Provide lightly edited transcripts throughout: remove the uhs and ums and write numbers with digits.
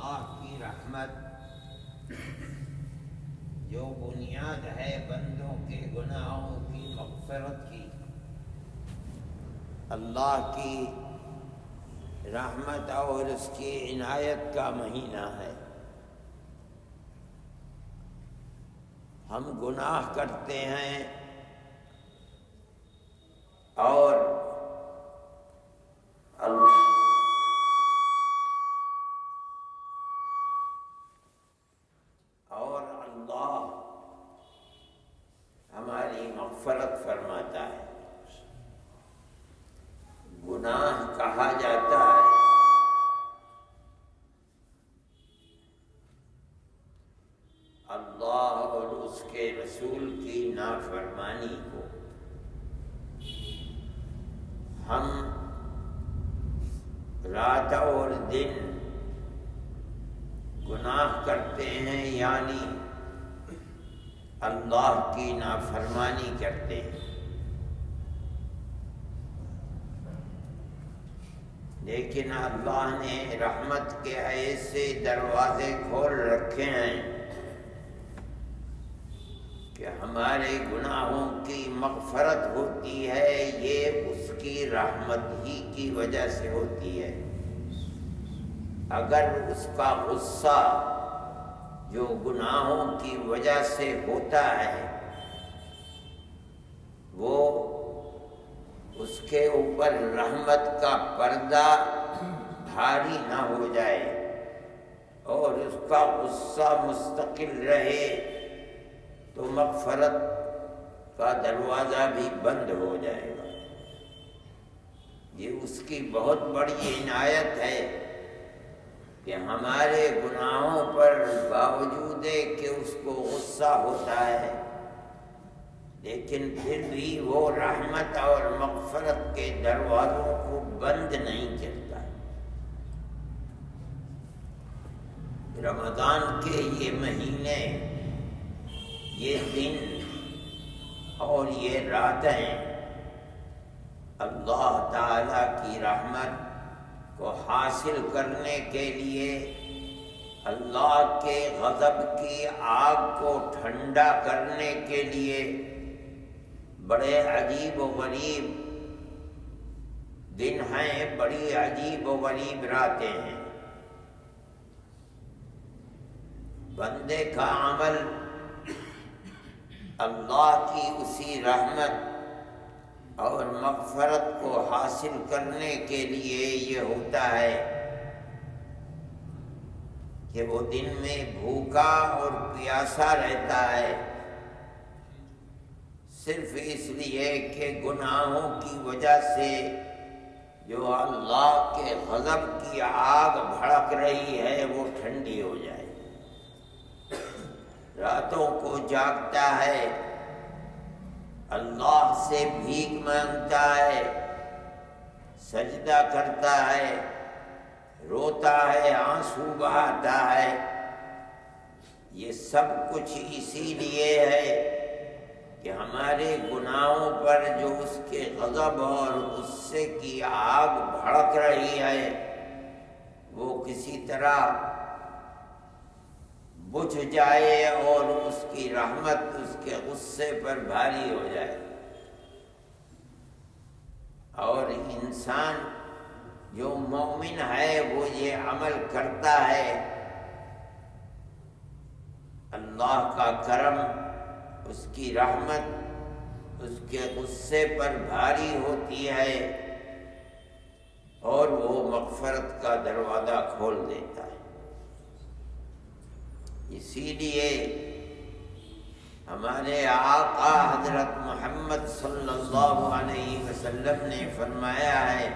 اللہ کی رحمت جو بنیاد ہے بندوں کے گناہوں کی مغفرت کی، اللہ کی رحمت اور اس کی عنایت کا مہینہ ہے۔ ہم گناہ کرتے ہیں اور اللہ ہماری مغفرت فرماتا ہے۔ گناہ کہا جاتا ہے اللہ اور اس کے رسول کی نافرمانی کو۔ ہم رات اور دن گناہ کرتے ہیں، یعنی اللہ کی نافرمانی کرتے ہیں، لیکن اللہ نے رحمت کے ایسے دروازے کھول رکھے ہیں کہ ہمارے گناہوں کی مغفرت ہوتی ہے، یہ اس کی رحمت ہی کی وجہ سے ہوتی ہے۔ اگر اس کا غصہ جو گناہوں کی وجہ سے ہوتا ہے وہ اس کے اوپر رحمت کا پردہ بھاری نہ ہو جائے اور اس کا غصہ مستقل رہے تو مغفرت کا دروازہ بھی بند ہو جائے گا۔ یہ اس کی بہت بڑی عنایت ہے کہ ہمارے گناہوں پر باوجود کہ اس کو غصہ ہوتا ہے، لیکن پھر بھی وہ رحمت اور مغفرت کے دروازوں کو بند نہیں کرتا۔ رمضان کے یہ مہینے، یہ دن اور یہ راتیں اللہ تعالی کی رحمت کو حاصل کرنے کے لیے، اللہ کے غضب کی آگ کو ٹھنڈا کرنے کے لیے بڑے عجیب و غریب دن ہیں، بڑی عجیب و غریب راتیں ہیں۔ بندے کا عمل اللہ کی اسی رحمت اور مغفرت کو حاصل کرنے کے لیے یہ ہوتا ہے کہ وہ دن میں بھوکا اور پیاسا رہتا ہے، صرف اس لیے کہ گناہوں کی وجہ سے جو اللہ کے غضب کی آگ بھڑک رہی ہے وہ ٹھنڈی ہو جائے۔ راتوں کو جاگتا ہے، اللہ سے بھیک مانگتا ہے، سجدہ کرتا ہے، روتا ہے، آنسو بہاتا ہے۔ یہ سب کچھ اسی لیے ہے کہ ہمارے گناہوں پر جو اس کے غضب اور غصے کی آگ بھڑک رہی ہے وہ کسی طرح بجھ جائے اور اس کی رحمت اس کے غصے پر بھاری ہو جائے۔ اور انسان جو مومن ہے وہ یہ عمل کرتا ہے، اللہ کا کرم، اس کی رحمت اس کے غصے پر بھاری ہوتی ہے اور وہ مغفرت کا دروازہ کھول دیتا ہے۔ اسی لیے ہمارے آقا حضرت محمد صلی اللہ علیہ وسلم نے فرمایا ہے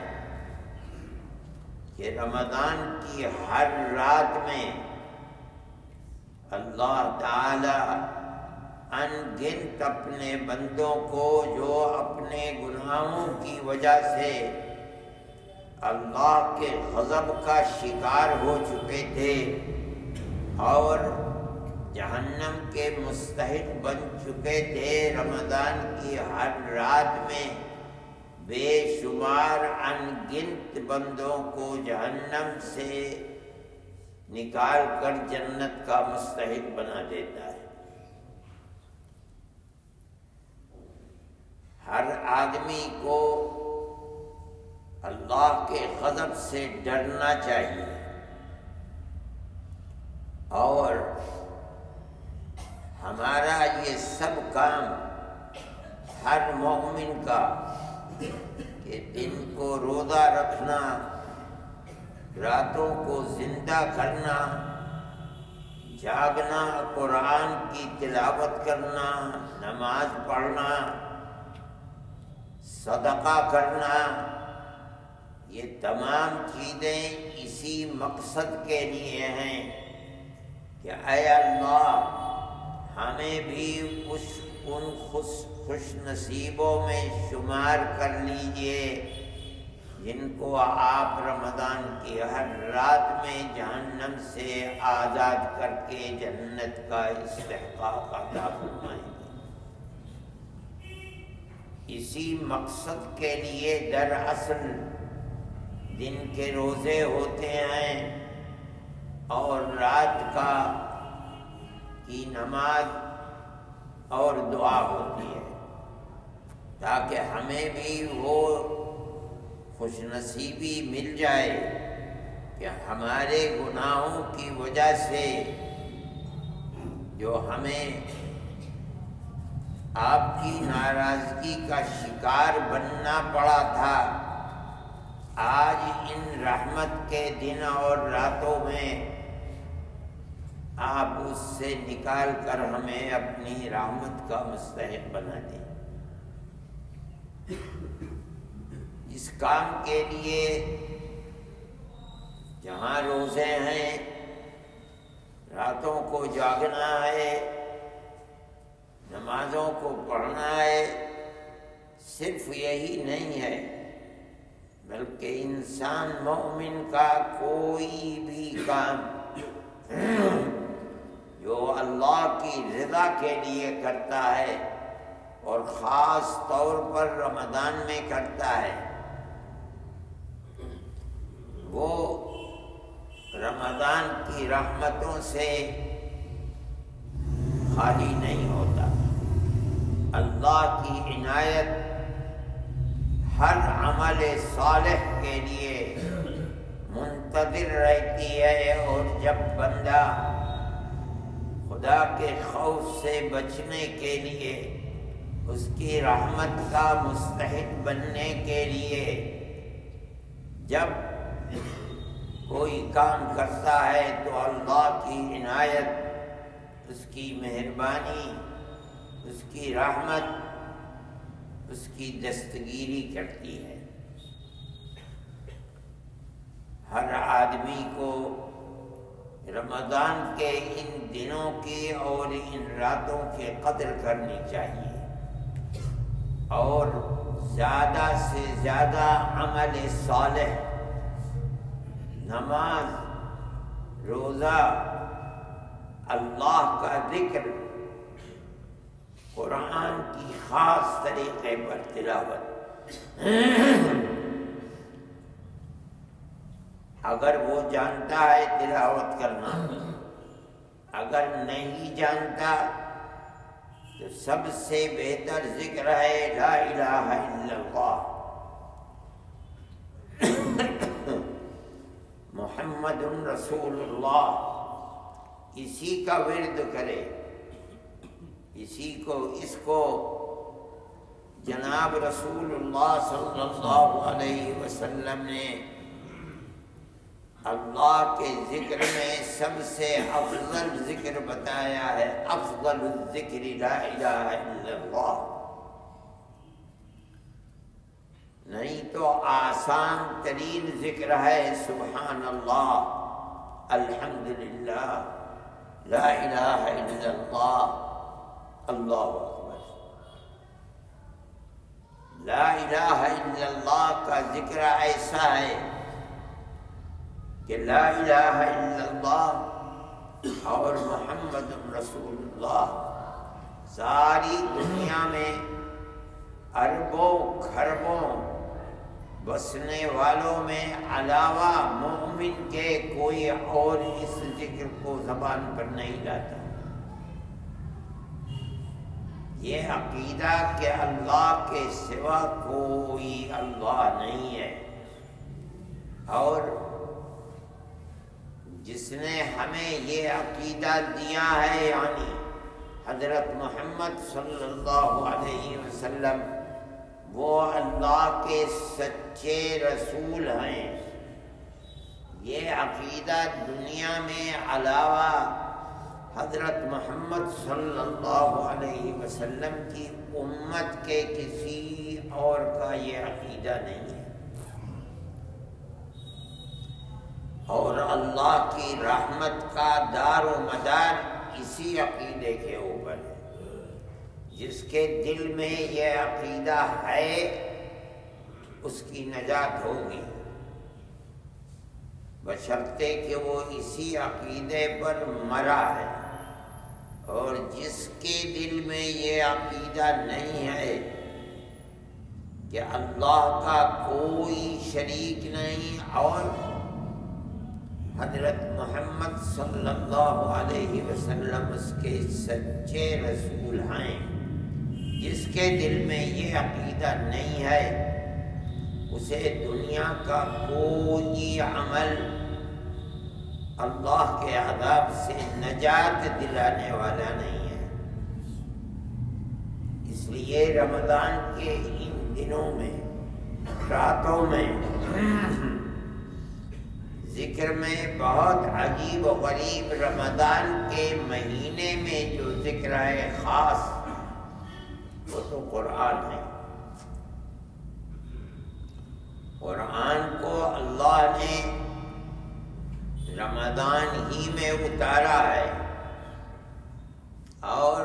کہ رمضان کی ہر رات میں اللہ تعالی ان گنت اپنے بندوں کو جو اپنے گناہوں کی وجہ سے اللہ کے غضب کا شکار ہو چکے تھے اور جہنم کے مستحق بن چکے تھے، رمضان کی ہر رات میں بے شمار ان گنت بندوں کو جہنم سے نکال کر جنت کا مستحق بنا دیتا ہے۔ ہر آدمی کو اللہ کے غضب سے ڈرنا چاہیے، اور ہمارا یہ سب کام ہر مومن کا کہ دن کو روزہ رکھنا، راتوں کو زندہ کرنا، جاگنا، قرآن کی تلاوت کرنا، نماز پڑھنا، صدقہ کرنا، یہ تمام چیزیں اسی مقصد کے لیے ہیں کہ اے اللہ ہمیں بھی ان خوش نصیبوں میں شمار کر لیجئے جن کو آپ رمضان کی ہر رات میں جہنم سے آزاد کر کے جنت کا استحقاق عطا فرمائیں گے۔ اسی مقصد کے لیے دراصل دن کے روزے ہوتے ہیں اور رات کی نماز اور دعا ہوتی ہے، تاکہ ہمیں بھی وہ خوش نصیبی مل جائے کہ ہمارے گناہوں کی وجہ سے جو ہمیں آپ کی ناراضگی کا شکار بننا پڑا تھا، آج ان رحمت کے دن اور راتوں میں آپ اس سے نکال کر ہمیں اپنی رحمت کا مستحق بنا دیں۔ اس کام کے لیے جہاں روزے ہیں، راتوں کو جاگنا ہے، نمازوں کو پڑھنا ہے، صرف یہی نہیں ہے بلکہ انسان مومن کا کوئی بھی کام جو اللہ کی رضا کے لیے کرتا ہے اور خاص طور پر رمضان میں کرتا ہے، وہ رمضان کی رحمتوں سے خالی نہیں ہوتا۔ اللہ کی عنایت ہر عمل صالح کے لیے منتظر رہتی ہے، اور جب بندہ خدا کے خوف سے بچنے کے لیے، اس کی رحمت کا مستحق بننے کے لیے جب کوئی کام کرتا ہے تو اللہ کی عنایت، اس کی مہربانی، اس کی رحمت اس کی دستگیری کرتی ہے۔ ہر آدمی کو رمضان کے ان دنوں کی اور ان راتوں کی قدر کرنی چاہیے، اور زیادہ سے زیادہ عمل صالح، نماز، روزہ، اللہ کا ذکر، قرآن کی خاص طریقے پر تلاوت۔ اگر وہ جانتا ہے تلاوت کرنا، اگر نہیں جانتا تو سب سے بہتر ذکر ہے لا الہ الا اللہ محمد رسول اللہ۔ اسی کا ورد کرے، اس کو جناب رسول اللہ صلی اللہ علیہ وسلم نے اللہ کے ذکر میں سب سے افضل ذکر بتایا ہے، افضل الذکر لا الہ الا اللہ۔ نہیں تو آسان ترین ذکر ہے سبحان اللہ، الحمدللہ، لا الہ الا اللہ، اللہ اکبر۔ لا الہ الا اللہ کا ذکر ایسا ہے کہ لا الہ الا اللہ اور محمد رسول اللہ ساری دنیا میں اربوں کھربوں بسنے والوں میں علاوہ مومن کے کوئی اور اس ذکر کو زبان پر نہیں لاتا۔ یہ عقیدہ کہ اللہ کے سوا کوئی اللہ نہیں ہے، اور جس نے ہمیں یہ عقیدہ دیا ہے یعنی حضرت محمد صلی اللہ علیہ وسلم، وہ اللہ کے سچے رسول ہیں۔ یہ عقیدہ دنیا میں علاوہ حضرت محمد صلی اللہ علیہ وسلم کی امت کے کسی اور کا یہ عقیدہ نہیں ہے، اور اللہ کی رحمت کا دار و مدار اسی عقیدے کے اوپر ہے۔ جس کے دل میں یہ عقیدہ ہے اس کی نجات ہوگی، بشرطے کہ وہ اسی عقیدے پر مرا ہے، اور جس کے دل میں یہ عقیدہ نہیں ہے کہ اللہ کا کوئی شریک نہیں اور حضرت محمد صلی اللہ علیہ وسلم اس کے سچے رسول ہیں، جس کے دل میں یہ عقیدہ نہیں ہے اسے دنیا کا کوئی عمل اللہ کے عذاب سے نجات دلانے والا نہیں ہے۔ اس لیے رمضان کے ان دنوں میں، راتوں میں، ذکر میں بہت عجیب و غریب رمضان کے مہینے میں جو ذکر ہے خاص، وہ تو قرآن ہے۔ قرآن کو اللہ نے رمضان ہی میں اتارا ہے، اور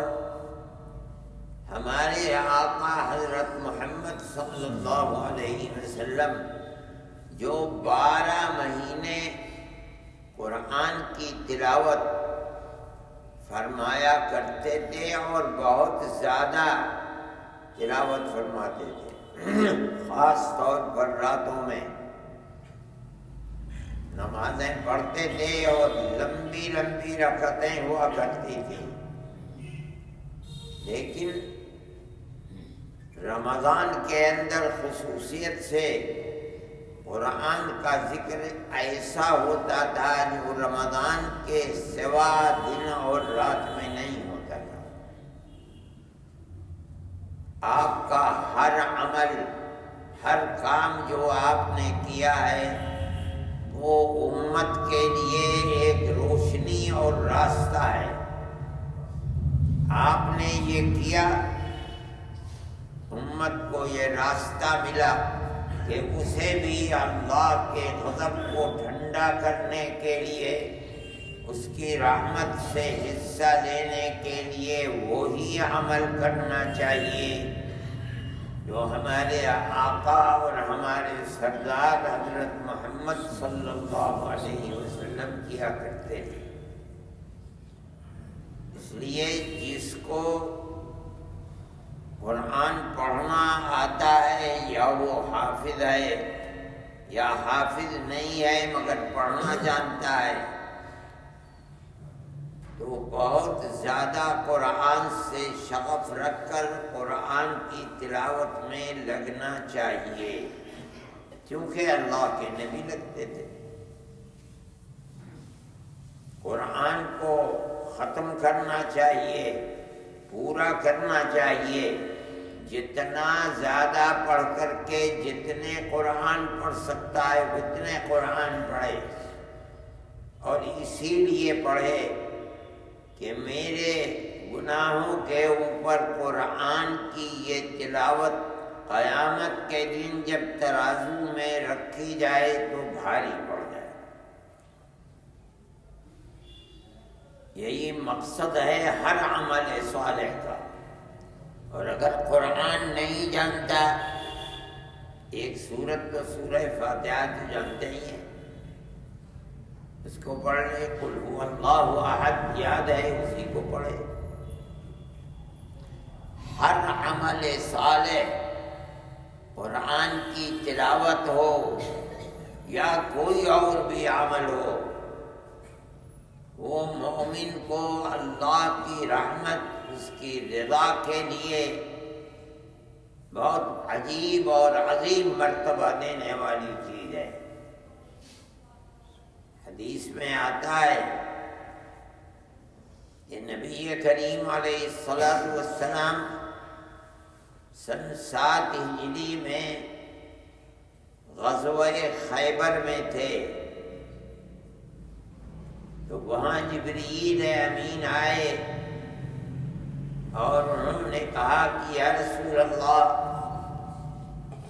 ہمارے آقا حضرت محمد صلی اللہ علیہ وسلم جو 12 مہینے قرآن کی تلاوت فرمایا کرتے تھے اور بہت زیادہ تلاوت فرماتے تھے، خاص طور پر راتوں میں نمازیں پڑھتے تھے اور لمبی لمبی رکعتیں ہوا کرتی تھیں۔ لیکن رمضان کے اندر خصوصیت سے قرآن کا ذکر ایسا ہوتا تھا جو رمضان کے سوا دن اور رات میں نہیں ہوتا تھا۔ آپ کا ہر عمل، ہر کام جو آپ نے کیا ہے وہ امت کے لیے ایک روشنی اور راستہ ہے۔ آپ نے یہ کیا، امت کو یہ راستہ ملا کہ اسے بھی اللہ کے غضب کو ٹھنڈا کرنے کے لیے، اس کی رحمت سے حصہ لینے کے لیے وہی عمل کرنا چاہیے جو ہمارے آقا اور ہمارے سردار حضرت محمد صلی اللہ علیہ وسلم کیا کرتے تھے۔ اس لیے جس کو قرآن پڑھنا آتا ہے، یا وہ حافظ ہے یا حافظ نہیں ہے مگر پڑھنا جانتا ہے، تو بہت زیادہ قرآن سے شغف رکھ کر قرآن کی تلاوت میں لگنا چاہیے، کیونکہ اللہ کے نبی لگتے تھے۔ قرآن کو ختم کرنا چاہیے، پورا کرنا چاہیے، جتنا زیادہ پڑھ کر کے جتنے قرآن پڑھ سکتا ہے اتنے قرآن پڑھے، اور اسی لیے پڑھے کہ میرے گناہوں کے اوپر قرآن کی یہ تلاوت قیامت کے دن جب ترازو میں رکھی جائے تو بھاری پڑ جائے۔ یہی مقصد ہے ہر عمل صالح کا۔ اور اگر قرآن نہیں جانتا، ایک سورت تو سورہ فاتحہ تو جانتے ہی ہیں، اس کو پڑھ لے، قل هو اللہ احد یاد ہے اسی کو پڑھے۔ ہر عمل صالح قرآن کی تلاوت ہو یا کوئی اور بھی عمل ہو، وہ مومن کو اللہ کی رحمت، اس کی رضا کے لیے بہت عجیب اور عظیم مرتبہ دینے والی چیز ہے۔ حدیث میں آتا ہے کہ نبی کریم علیہ السلام سن 7 ہجری میں غزوہ خیبر میں تھے، تو وہاں جبریل امین آئے اور انہوں نے کہا کہ یا رسول اللہ،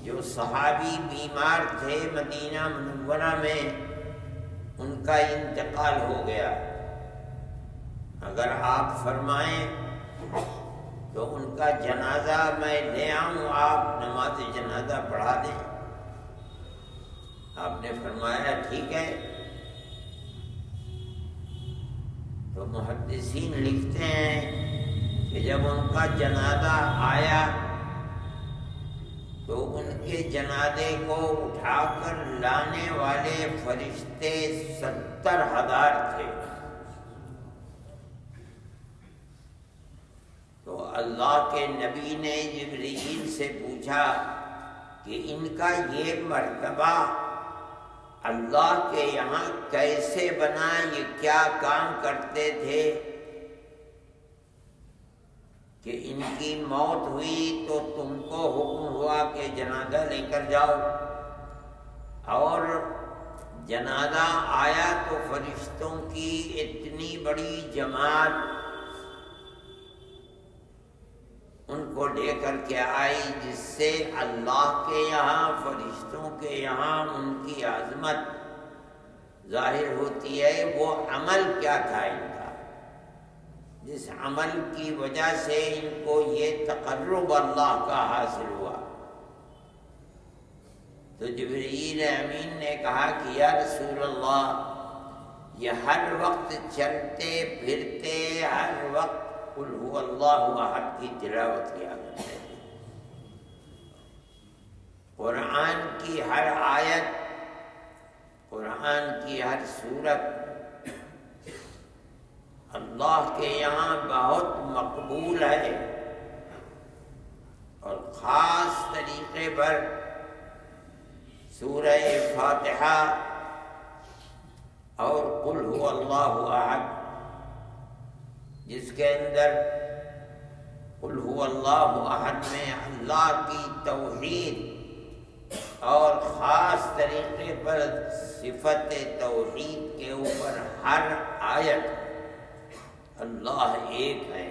جو صحابی بیمار تھے مدینہ منورہ میں، ان کا انتقال ہو گیا، اگر آپ فرمائیں تو ان کا جنازہ میں لے آؤں، آپ نماز جنازہ پڑھا دیں۔ آپ نے فرمایا ٹھیک ہے۔ تو محدثین لکھتے ہیں کہ جب ان کا جنازہ آیا تو ان کے جنازے کو اٹھا کر لانے والے فرشتے 70,000 تھے۔ تو اللہ کے نبی نے جبریل سے پوچھا کہ ان کا یہ مرتبہ اللہ کے یہاں کیسے بنا، یہ کیا کام کرتے تھے کہ ان کی موت ہوئی تو تم کو حکم ہوا کہ جنازہ لے کر جاؤ، اور جنازہ آیا تو فرشتوں کی اتنی بڑی جماعت ان کو لے کر کے آئی، جس سے اللہ کے یہاں، فرشتوں کے یہاں ان کی عظمت ظاہر ہوتی ہے۔ وہ عمل کیا تھا ان کا، جس عمل کی وجہ سے ان کو یہ تقرب اللہ کا حاصل ہوا۔ تو جبرائیل امین نے کہا کہ یا رسول اللہ، یہ ہر وقت چلتے پھرتے، ہر وقت قل هو اللہ احد کی تلاوت کیا کرتے ہیں۔ قرآن کی ہر آیت، قرآن کی ہر سورت اللہ کے یہاں بہت مقبول ہے، اور خاص طریقے پر سورہ فاتحہ اور قل هو اللہ احد، جس کے اندر قل هو اللہ احد میں اللہ کی توحید اور خاص طریقے پر صفت توحید کے اوپر ہر آیت اللہ ایک ہے،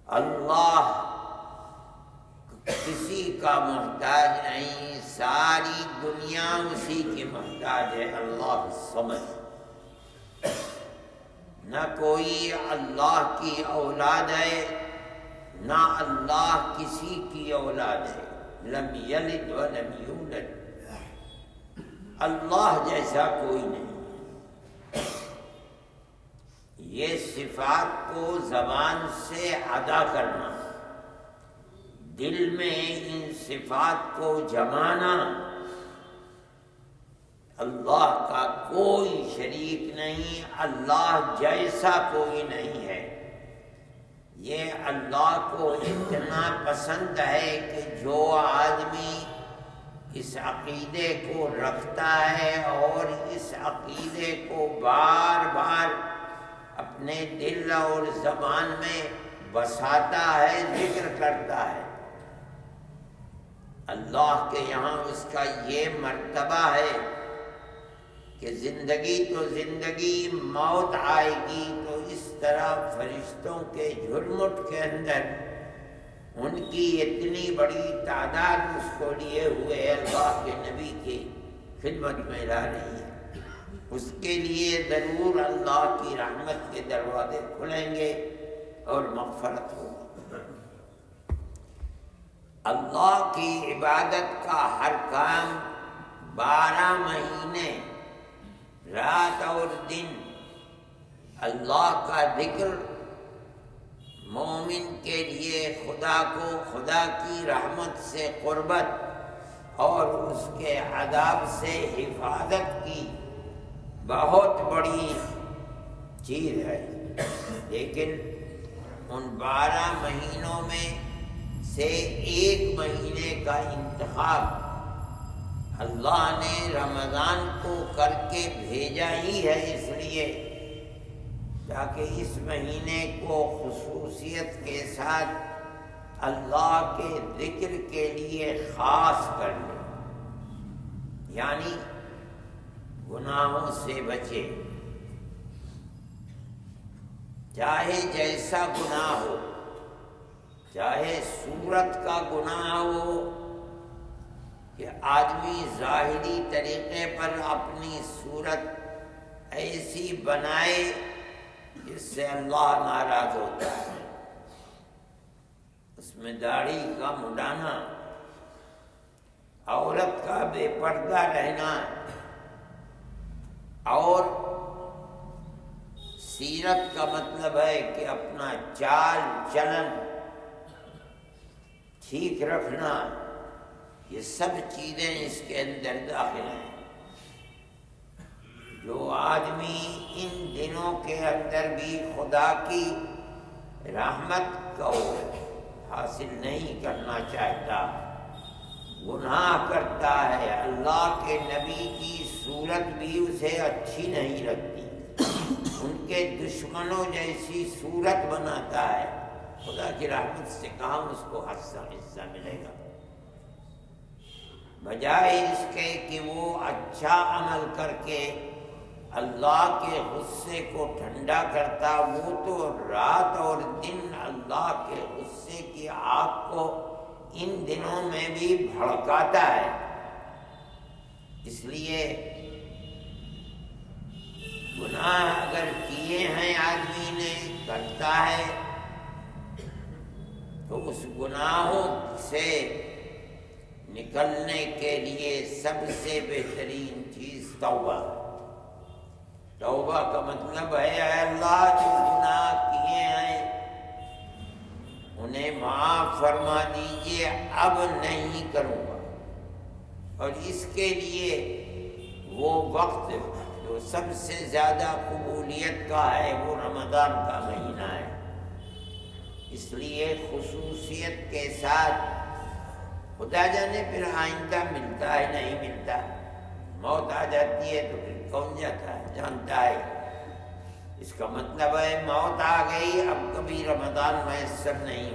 اللہ کسی کا محتاج نہیں، ساری دنیا اسی کی محتاج ہے۔ اللہ الصمد، نہ کوئی اللہ کی اولاد ہے، نہ اللہ کسی کی اولاد ہے، لم یلد ولم یولد، اللہ جیسا کوئی نہیں۔ یہ صفات کو زبان سے ادا کرنا، دل میں ان صفات کو جمانا، اللہ کا کوئی شریک نہیں، اللہ جیسا کوئی نہیں ہے۔ یہ اللہ کو اتنا پسند ہے کہ جو آدمی اس عقیدے کو رکھتا ہے اور اس عقیدے کو بار بار اپنے دل اور زبان میں بساتا ہے، ذکر کرتا ہے، اللہ کے یہاں اس کا یہ مرتبہ ہے کہ زندگی تو زندگی، موت آئے گی تو اس طرح فرشتوں کے جھرمٹ کے اندر ان کی اتنی بڑی تعداد اس کو لیے ہوئے اللہ کے نبی کی خدمت میں لا رہی ہے۔ اس کے لیے ضرور اللہ کی رحمت کے دروازے کھلیں گے اور مغفرت ہوگی۔ اللہ کی عبادت کا ہر کام 12 مہینے رات اور دن اللہ کا ذکر مومن کے لیے خدا کو، خدا کی رحمت سے قربت اور اس کے عذاب سے حفاظت کی بہت بڑی چیز ہے۔ لیکن ان 12 مہینوں میں سے ایک مہینے کا انتخاب اللہ نے رمضان کو کر کے بھیجا ہی ہے، اس لیے تاکہ اس مہینے کو خصوصیت کے ساتھ اللہ کے ذکر کے لیے خاص کر لے، یعنی گناہوں سے بچے، چاہے جیسا گناہ ہو، چاہے صورت کا گناہ ہو کہ آدمی ظاہری طریقے پر اپنی صورت ایسی بنائے جس سے اللہ ناراض ہوتا ہے، اس میں داڑھی کا مڈانا، عورت کا بے پردہ رہنا، اور سیرت کا مطلب ہے کہ اپنا چال چلن ٹھیک رکھنا، یہ سب چیزیں اس کے اندر داخل ہیں۔ جو آدمی ان دنوں کے اندر بھی خدا کی رحمت کو حاصل نہیں کرنا چاہتا، گناہ کرتا ہے، اللہ کے نبی کی صورت بھی اسے اچھی نہیں لگتی، ان کے دشمنوں جیسی صورت بناتا ہے، خدا کی رحمت سے کہاں اس کو حصہ ملے گا؟ بجائے اس کے کہ وہ اچھا عمل کر کے اللہ کے غصے کو ٹھنڈا کرتا، وہ تو رات اور دن اللہ کے غصے کی آگ کو ان دنوں میں بھی بھڑکاتا ہے۔ اس لیے گناہ اگر کیے ہیں آدمی نے، کرتا ہے، تو اس گناہوں سے نکلنے کے لیے سب سے بہترین چیز توبہ۔ توبہ کا مطلب ہے اے اللہ جو گناہ کیے ہیں انہیں معاف فرما دیجیے، اب نہیں کروں گا۔ اور اس کے لیے وہ وقت جو سب سے زیادہ قبولیت کا ہے وہ رمضان کا مہینہ ہے، اس لیے خصوصیت کے ساتھ، خدا جانے پھر آئندہ ملتا ہے نہیں ملتا، موت آ جاتی ہے تو پھر کون جاتا ہے، جانتا ہے۔ اس کا مطلب ہے موت آ گئی، اب کبھی رمضان میسر نہیں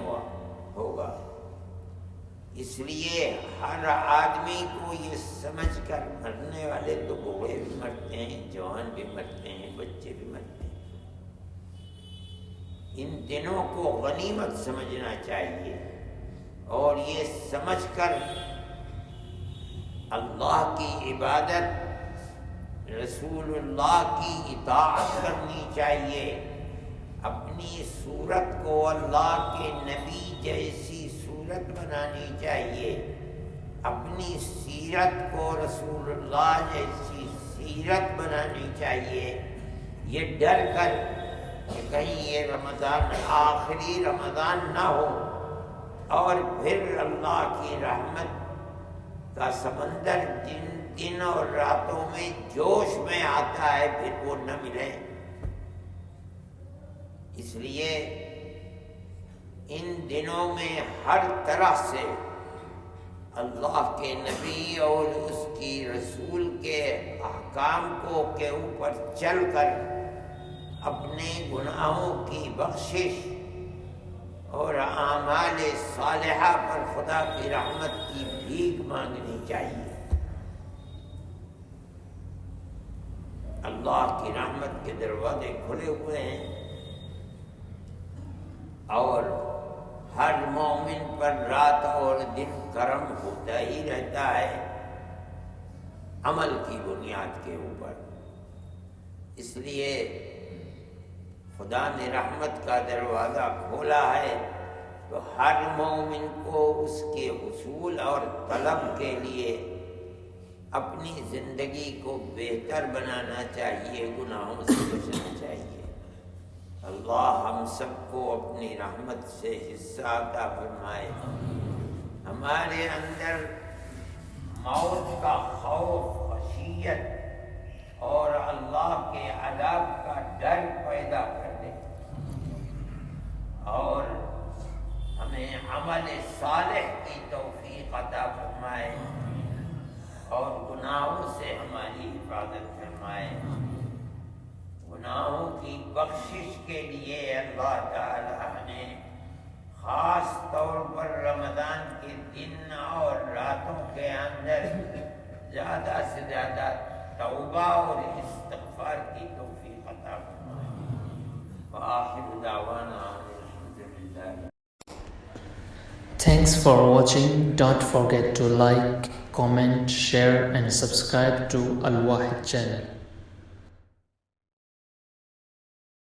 ہوگا۔ اس لیے ہر آدمی کو یہ سمجھ کر، مرنے والے تو بوڑھے بھی مرتے ہیں، جوان بھی مرتے ہیں، بچے بھی مرتے ہیں، ان دنوں کو غنیمت سمجھنا چاہیے، اور یہ سمجھ کر اللہ کی عبادت، رسول اللہ کی اطاعت کرنی چاہیے، اپنی صورت کو اللہ کے نبی جیسی صورت بنانی چاہیے، اپنی سیرت کو رسول اللہ جیسی سیرت بنانی چاہیے، یہ ڈر کر کہ کہیں یہ رمضان آخری رمضان نہ ہو اور پھر اللہ کی رحمت کا سمندر جن دن اور راتوں میں جوش میں آتا ہے پھر وہ نہ ملے۔ اس لیے ان دنوں میں ہر طرح سے اللہ کے نبی اور اس کی رسول کے احکام کے اوپر چل کر اپنے گناہوں کی بخشش اور اعمال صالحہ پر خدا کی رحمت کی بھیک مانگنی چاہیے۔ اللہ کی رحمت کے دروازے کھلے ہوئے ہیں، اور ہر مومن پر رات اور دن کرم ہوتا ہی رہتا ہے عمل کی بنیاد کے اوپر۔ اس لیے خدا نے رحمت کا دروازہ کھولا ہے تو ہر مومن کو اس کے حصول اور طلب کے لیے اپنی زندگی کو بہتر بنانا چاہیے، گناہوں سے بچنا چاہیے۔ اللہ ہم سب کو اپنی رحمت سے حصہ عطا فرمائے. ہمارے اندر موت کا خوف، خشیت اور اللہ کے عذاب کا ڈر پیدا کر دے، اور ہمیں عمل صالح کی توفیق عطا فرمائے، اور گناہوں سے ہماری حفاظت فرمائے. گناہوں کی بخشش کے لیے اللہ تعالی ہمیں خاص طور پر رمضان کے دن اور راتوں کے اندر زیادہ سے زیادہ توبہ اور استغفار کی توفیق عطا فرمائے. وآخر دعوانا الحمدللہ. Thanks for watching. Don't forget to like, comment, share and subscribe to Al Wahid channel.